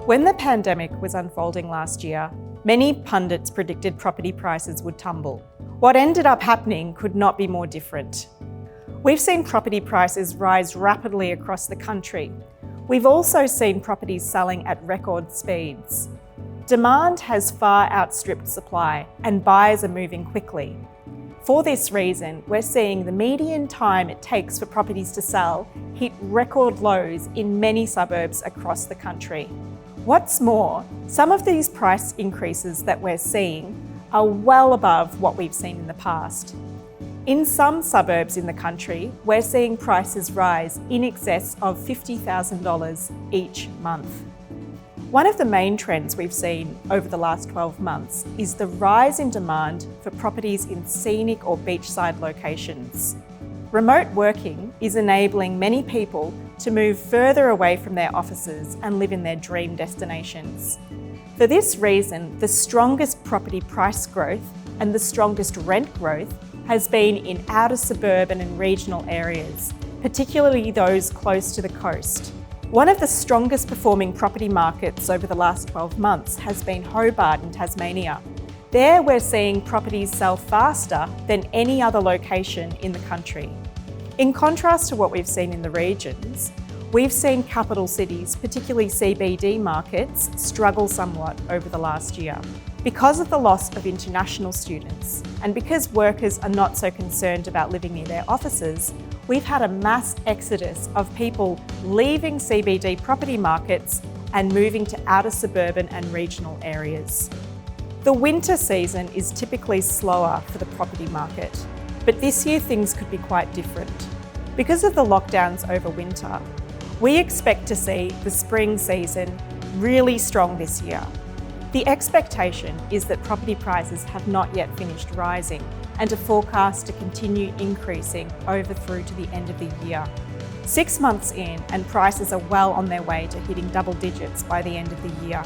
When the pandemic was unfolding last year, many pundits predicted property prices would tumble. What ended up happening could not be more different. We've seen property prices rise rapidly across the country. We've also seen properties selling at record speeds. Demand has far outstripped supply, and buyers are moving quickly. For this reason, we're seeing the median time it takes for properties to sell hit record lows in many suburbs across the country. What's more, some of these price increases that we're seeing are well above what we've seen in the past. In some suburbs in the country, we're seeing prices rise in excess of $50,000 each month. One of the main trends we've seen over the last 12 months is the rise in demand for properties in scenic or beachside locations. Remote working is enabling many people to move further away from their offices and live in their dream destinations. For this reason, the strongest property price growth and the strongest rent growth has been in outer suburban and regional areas, particularly those close to the coast. One of the strongest performing property markets over the last 12 months has been Hobart in Tasmania. There we're seeing properties sell faster than any other location in the country. In contrast to what we've seen in the regions, we've seen capital cities, particularly CBD markets, struggle somewhat over the last year. Because of the loss of international students, and because workers are not so concerned about living near their offices, we've had a mass exodus of people leaving CBD property markets and moving to outer suburban and regional areas. The winter season is typically slower for the property market, but this year things could be quite different. Because of the lockdowns over winter, we expect to see the spring season really strong this year. The expectation is that property prices have not yet finished rising and are forecast to continue increasing over through to the end of the year. 6 months in, and prices are well on their way to hitting double digits by the end of the year.